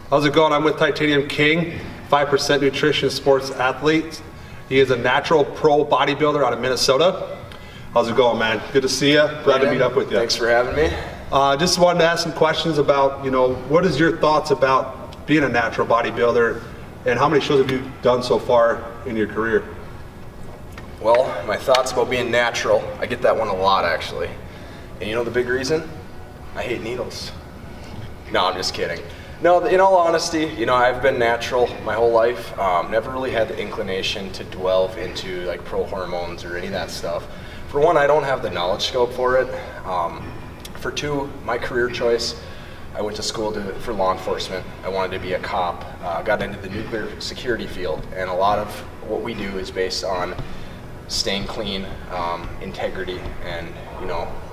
How's it going? I'm with Titanium King, 5% nutrition sports athlete. He is a natural pro bodybuilder out of Minnesota. How's it going, man? Good to see you. Glad to meet up with you. Thanks for having me. Just wanted to ask some questions about, what is your thoughts about being a natural bodybuilder, and how many shows have you done so far in your career? Well, my thoughts about being natural, I get that one a lot actually. And you know the big reason? I hate needles. No, I'm just kidding. No, in all honesty, I've been natural my whole life. Never really had the inclination to delve into like pro hormones or any of that stuff. For one, I don't have the knowledge scope for it. For two, my career choice, I went to school for law enforcement. I wanted to be a cop. Got into the nuclear security field, and a lot of what we do is based on staying clean, integrity, and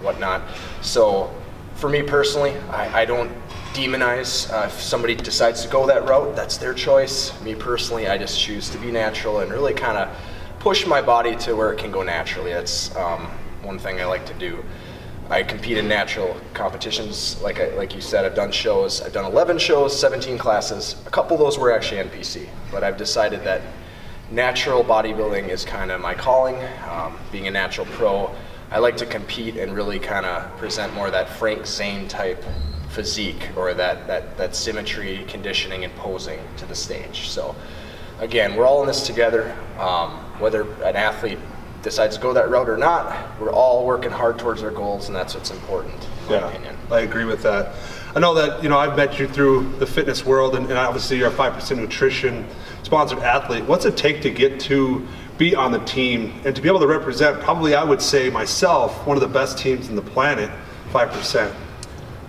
whatnot. So for me personally, I don't demonize if somebody decides to go that route. That's their choice. Me personally, I just choose to be natural and really kind of push my body to where it can go naturally. That's one thing I like to do. I compete in natural competitions. Like you said, I've done shows. I've done 11 shows, 17 classes. A couple of those were actually NPC, but I've decided that natural bodybuilding is kind of my calling. Being a natural pro, I like to compete and really kind of present more of that Frank Zane type physique, or that symmetry, conditioning, and posing to the stage. So again, we're all in this together. Whether an athlete decides to go that route or not, we're all working hard towards our goals, and that's what's important, in my opinion. I agree with that. I know that I've met you through the fitness world, and obviously you're a 5% nutrition sponsored athlete. What's it take to get to be on the team and to be able to represent, probably I would say myself, one of the best teams in the planet, 5%?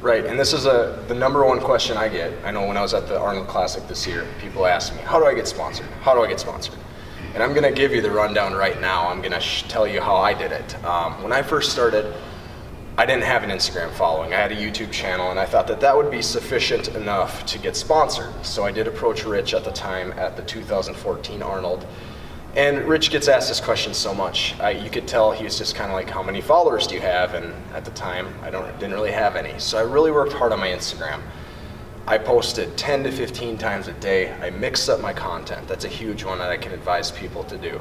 Right, and this is the number one question I get. I know when I was at the Arnold Classic this year, people ask me, how do I get sponsored? How do I get sponsored? And I'm going to give you the rundown right now. I'm going to tell you how I did it. When I first started, I didn't have an Instagram following. I had a YouTube channel, and I thought that would be sufficient enough to get sponsored. So I did approach Rich at the time at the 2014 Arnold. And Rich gets asked this question so much. You could tell he was just kind of like, how many followers do you have? And at the time, didn't really have any. So I really worked hard on my Instagram. I posted 10 to 15 times a day. I mixed up my content. That's a huge one that I can advise people to do.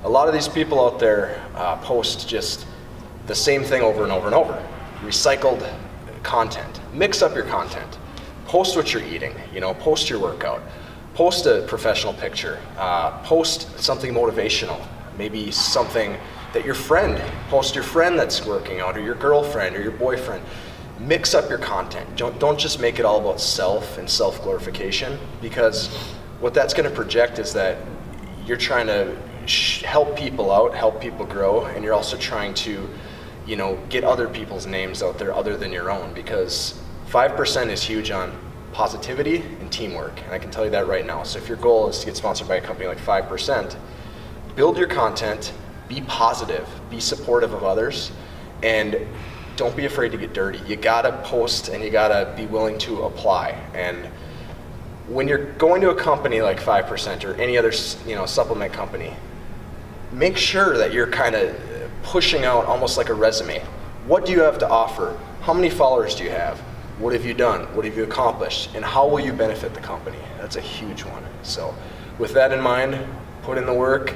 A lot of these people out there post just the same thing over and over and over. Recycled content. Mix up your content. Post what you're eating. Post your workout. Post a professional picture. Post something motivational. Maybe something that post your friend that's working out, or your girlfriend, or your boyfriend. Mix up your content. Don't just make it all about self and self-glorification, because what that's going to project is that you're trying to help people out, help people grow, and you're also trying to, get other people's names out there other than your own, because 5% is huge on positivity and teamwork, and I can tell you that right now. So if your goal is to get sponsored by a company like 5%, build your content, be positive, be supportive of others, and don't be afraid to get dirty. You gotta post, and you gotta be willing to apply. And when you're going to a company like 5% or any other supplement company, make sure that you're kind of pushing out almost like a resume. What do you have to offer? How many followers do you have? What have you done? What have you accomplished? And how will you benefit the company? That's a huge one. So with that in mind, put in the work.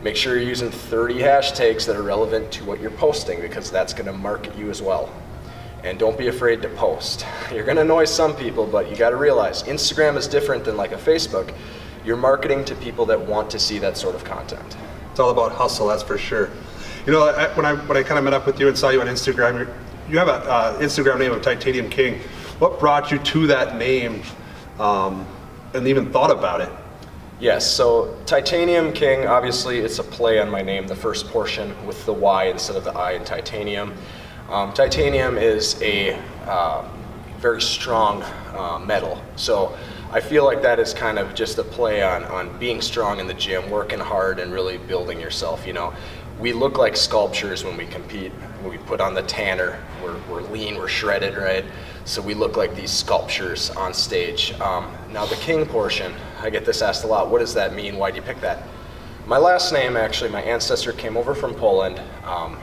Make sure you're using 30 hashtags that are relevant to what you're posting, because that's going to market you as well. And don't be afraid to post. You're going to annoy some people, but you got to realize Instagram is different than like a Facebook. You're marketing to people that want to see that sort of content. It's all about hustle, that's for sure. When I kind of met up with you and saw you on Instagram, you have an Instagram name of Titanium King. What brought you to that name and even thought about it? Yes, so Titanium King, obviously it's a play on my name, the first portion with the Y instead of the I in titanium. Titanium is a very strong metal, so I feel like that is kind of just a play on being strong in the gym, working hard, and really building yourself. We look like sculptures when we compete. When we put on the tanner, we're lean, we're shredded, right? So we look like these sculptures on stage. Now the King portion, I get this asked a lot. What does that mean? Why do you pick that? My last name, actually, my ancestor came over from Poland.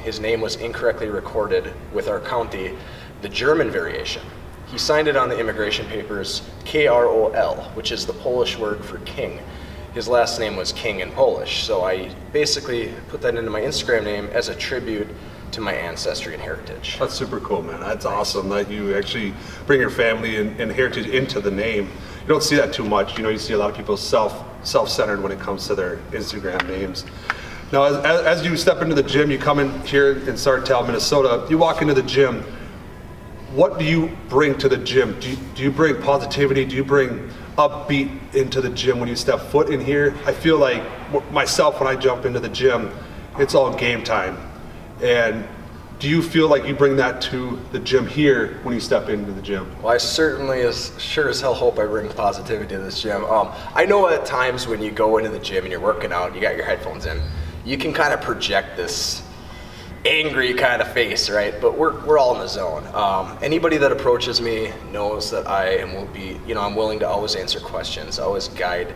His name was incorrectly recorded with our county, the German variation. he signed it on the immigration papers, K-R-O-L, which is the Polish word for king. His last name was King in Polish, so I basically put that into my Instagram name as a tribute to my ancestry and heritage. That's super cool, man. That's awesome that you actually bring your family and heritage into the name. You don't see that too much. You see a lot of people self-centered when it comes to their Instagram names. Now, as you step into the gym, you come in here in Sartell, Minnesota, you walk into the gym, what do you bring to the gym? Do you bring positivity? Do you bring upbeat into the gym when you step foot in here? I feel like myself, when I jump into the gym, it's all game time. And do you feel like you bring that to the gym here when you step into the gym? Well, I certainly sure as hell hope I bring positivity to this gym. I know at times when you go into the gym and you're working out, you got your headphones in, you can kind of project this angry kind of face, right? But we're all in the zone. Anybody that approaches me knows that I'm willing to always answer questions, always guide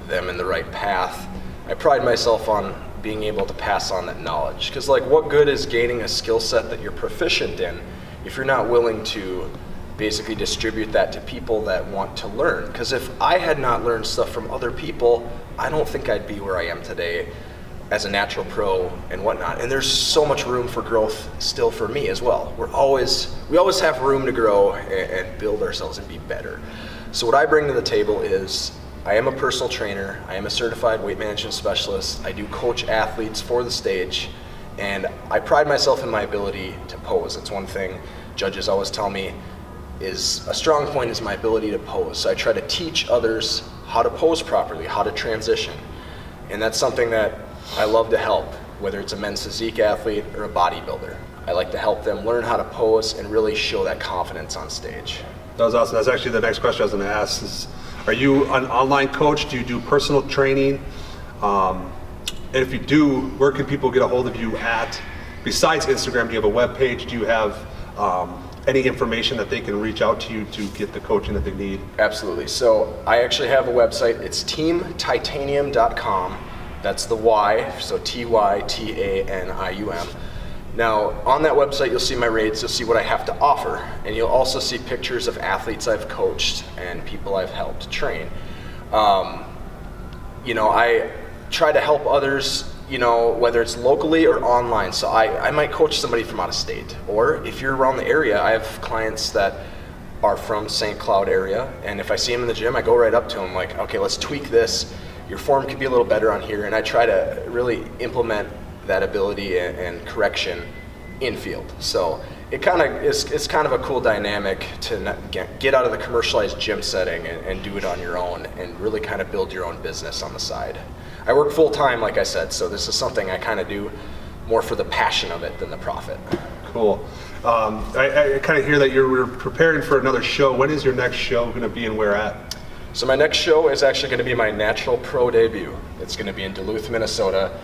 them in the right path. I pride myself on being able to pass on that knowledge, because what good is gaining a skill set that you're proficient in if you're not willing to basically distribute that to people that want to learn? Because if I had not learned stuff from other people, I don't think I'd be where I am today as a natural pro and whatnot. And there's so much room for growth still for me as well. We always have room to grow and build ourselves and be better. So what I bring to the table is I am a personal trainer, I am a certified weight management specialist, I do coach athletes for the stage, and I pride myself in my ability to pose. That's one thing judges always tell me is a strong point, is my ability to pose. So I try to teach others how to pose properly, how to transition. And that's something that I love to help, whether it's a men's physique athlete or a bodybuilder. I like to help them learn how to pose and really show that confidence on stage. That was awesome. That's actually the next question I was going to ask is, are you an online coach? Do you do personal training? And if you do, where can people get a hold of you at? Besides Instagram, do you have a web page? Do you have any information that they can reach out to you to get the coaching that they need? Absolutely. So I actually have a website. It's teamtitanium.com. That's the Y, so Tytanium. Now, on that website, you'll see my rates, you'll see what I have to offer, and you'll also see pictures of athletes I've coached and people I've helped train. I try to help others, whether it's locally or online. So I might coach somebody from out of state, or if you're around the area, I have clients that are from St. Cloud area, and if I see them in the gym, I go right up to them like, okay, let's tweak this. Your form could be a little better on here, and I try to really implement that ability and correction in field. So it's kind of a cool dynamic to get out of the commercialized gym setting and do it on your own and really kind of build your own business on the side. I work full time, like I said, so this is something I kind of do more for the passion of it than the profit. Cool. I kind of hear that you're preparing for another show. When is your next show going to be and where at? So my next show is actually going to be my natural pro debut. It's going to be in Duluth, Minnesota.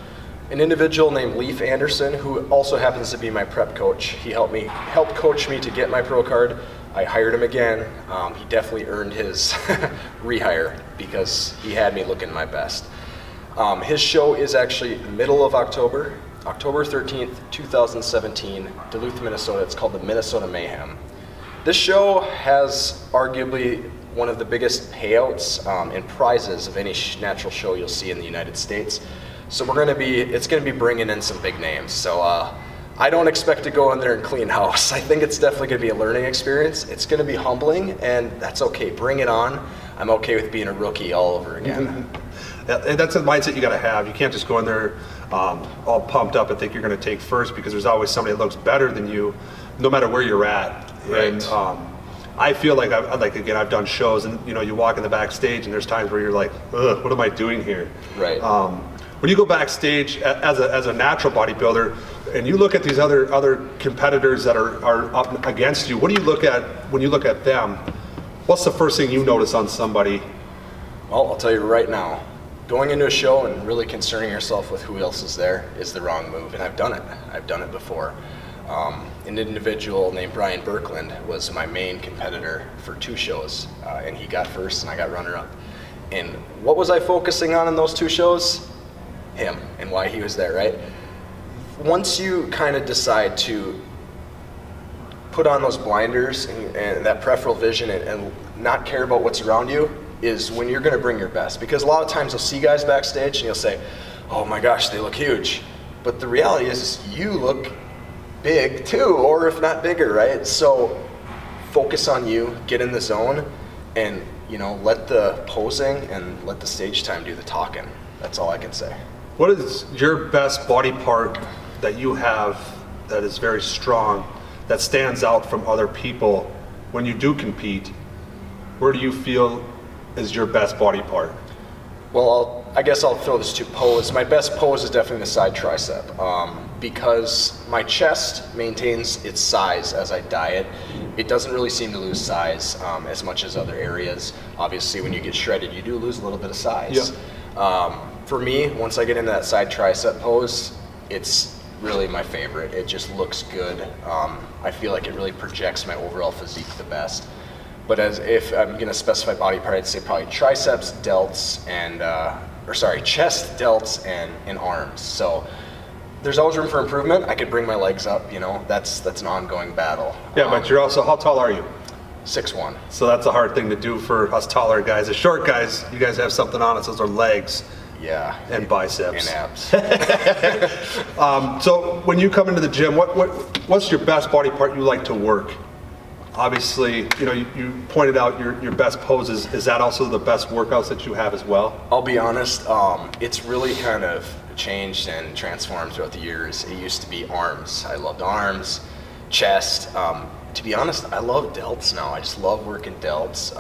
An individual named Leif Anderson, who also happens to be my prep coach. He helped coach me to get my pro card. I hired him again. He definitely earned his rehire because he had me looking my best. His show is actually middle of October, October 13th, 2017, Duluth, Minnesota. It's called the Minnesota Mayhem. This show has arguably one of the biggest payouts and prizes of any natural show you'll see in the United States. So it's going to be bringing in some big names. So I don't expect to go in there and clean house. I think it's definitely going to be a learning experience. It's going to be humbling, and that's okay. Bring it on. I'm okay with being a rookie all over again. And that's the mindset you got to have. You can't just go in there all pumped up and think you're going to take first, because there's always somebody that looks better than you, no matter where you're at. Right. And I feel like I've done shows, and you walk in the backstage, and there's times where you're like, ugh, what am I doing here? Right. When you go backstage as a natural bodybuilder, and you look at these other competitors that are up against you, what do you look at when you look at them? What's the first thing you notice on somebody? Well, I'll tell you right now, going into a show and really concerning yourself with who else is there is the wrong move, and I've done it. I've done it before. An individual named Brian Birkland was my main competitor for 2 shows, and he got first and I got runner-up. And what was I focusing on in those 2 shows? Him and why he was there, right? Once you kind of decide to put on those blinders and that peripheral vision and not care about what's around you is when you're going to bring your best. Because a lot of times you'll see guys backstage and you'll say, oh my gosh, they look huge. But the reality is you look big too, or if not bigger, right? So focus on you, get in the zone, and let the posing and let the stage time do the talking. That's all I can say. What is your best body part that you have that is very strong, that stands out from other people when you do compete? Where do you feel is your best body part? Well, I guess I'll throw this to pose. My best pose is definitely the side tricep because my chest maintains its size as I diet. It doesn't really seem to lose size as much as other areas. Obviously, when you get shredded, you do lose a little bit of size. Yep. For me, once I get into that side tricep pose, it's really my favorite. It just looks good. I feel like it really projects my overall physique the best. But if I'm going to specify body part, I'd say probably triceps, delts, and chest, delts, and arms. So there's always room for improvement. I could bring my legs up. That's an ongoing battle. Yeah, but you're also, how tall are you? 6'1". So that's a hard thing to do for us taller guys. The short guys, you guys have something on us. Those are legs. Yeah. And biceps. And abs. So when you come into the gym, what's your best body part you like to work? Obviously, you pointed out your best poses. Is that also the best workouts that you have as well? I'll be honest, it's really kind of changed and transformed throughout the years. It used to be arms. I loved arms, chest. To be honest, I love delts now. I just love working delts.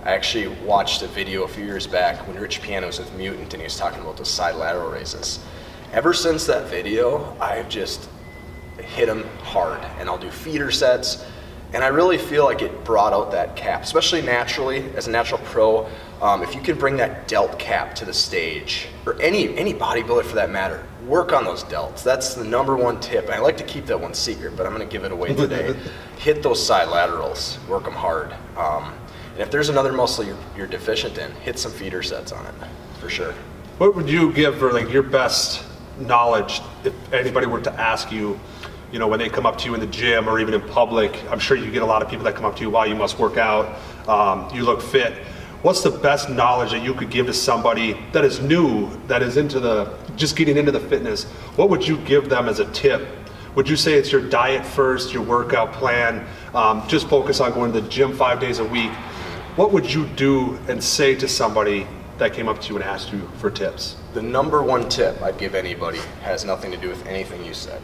I actually watched a video a few years back when Rich Piano was with Mutant and he was talking about those side lateral raises. Ever since that video, I've just hit them hard, and I'll do feeder sets. And I really feel like it brought out that cap, especially naturally, as a natural pro. If you can bring that delt cap to the stage, or any bodybuilder for that matter, work on those delts. That's the #1 tip. And I like to keep that one secret, but I'm going to give it away today. Hit those side laterals, work them hard. And if there's another muscle you're deficient in, hit some feeder sets on it, for sure. What would you give for your best knowledge if anybody were to ask you, when they come up to you in the gym or even in public? I'm sure you get a lot of people that come up to you, wow, you must work out, you look fit. What's the best knowledge that you could give to somebody that is new, that is just getting into the fitness? What would you give them as a tip? Would you say it's your diet first, your workout plan, just focus on going to the gym 5 days a week? What would you do and say to somebody that came up to you and asked you for tips? The #1 tip I'd give anybody has nothing to do with anything you said.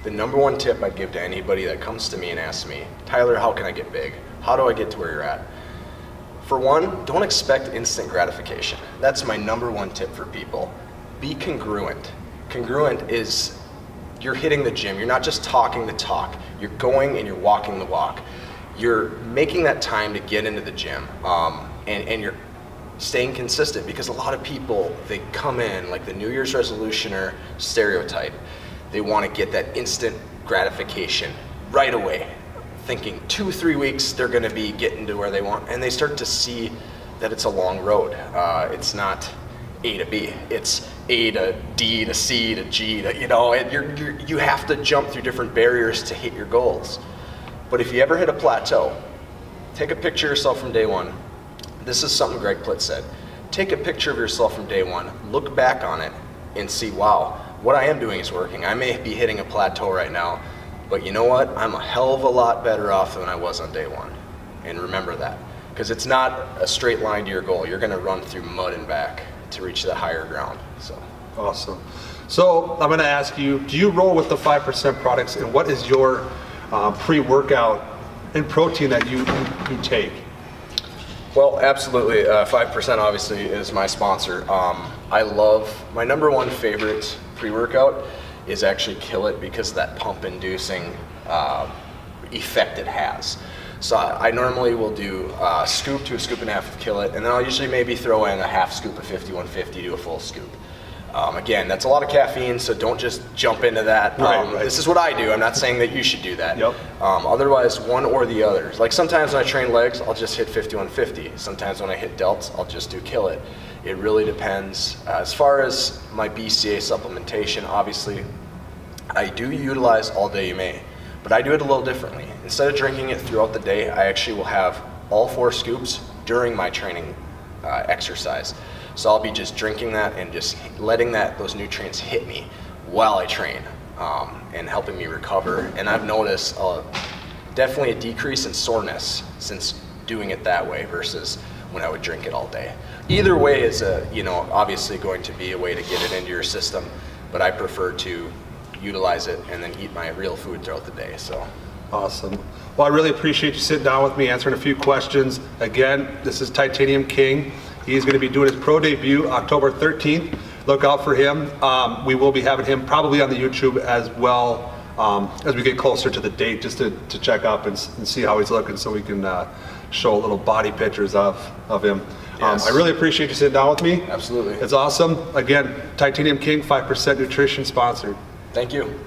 The #1 tip I'd give to anybody that comes to me and asks me, Tyler, how can I get big? How do I get to where you're at? For one, don't expect instant gratification. That's my #1 tip for people. Be congruent. Congruent is you're hitting the gym. You're not just talking the talk. You're going and you're walking the walk. You're making that time to get into the gym, and you're staying consistent, because a lot of people, they come in like the New Year's resolutioner stereotype. They want to get that instant gratification right away, thinking 2-3 weeks they're going to be getting to where they want, and they start to see that it's a long road. It's not A to B, it's A to D to C to G to, you have to jump through different barriers to hit your goals. But if you ever hit a plateau, take a picture of yourself from day one. This is something Greg Plitt said. Take a picture of yourself from day one, look back on it, and see, wow, what I am doing is working. I may be hitting a plateau right now, but you know what? I'm a hell of a lot better off than I was on day one. And remember that, because it's not a straight line to your goal. You're going to run through mud and back to reach the higher ground. So awesome. So I'm going to ask you, do you roll with the 5% products, and what is your pre-workout and protein that you take? Well, absolutely. 5% obviously is my sponsor. I love, my #1 favorite pre-workout is actually Kill It, because of that pump-inducing effect it has. So I normally will do a scoop to a scoop and a half of Kill It, and then I'll usually maybe throw in a half scoop of 5150 to a full scoop. Again, that's a lot of caffeine, so don't just jump into that. Right. This is what I do. I'm not saying that you should do that. Yep. Otherwise, one or the other. Like sometimes when I train legs, I'll just hit 5150. Sometimes when I hit delts, I'll just do Kill It. It really depends. As far as my BCA supplementation, obviously, I do utilize All Day You May, but I do it a little differently. instead of drinking it throughout the day, I actually will have all 4 scoops during my training exercise. So I'll be just drinking that and just letting those nutrients hit me while I train, and helping me recover. And I've noticed definitely a decrease in soreness since doing it that way versus when I would drink it all day. Either way is obviously going to be a way to get it into your system, but I prefer to utilize it and then eat my real food throughout the day. So awesome. Well, I really appreciate you sitting down with me, answering a few questions. Again, this is Titanium King. He's going to be doing his pro debut October 13th. Look out for him. We will be having him probably on the YouTube as well as we get closer to the date, just to check up and see how he's looking, so we can show little body pictures of him. Yes. I really appreciate you sitting down with me. Absolutely. It's awesome. Again, Titanium King, 5% Nutrition sponsored. Thank you.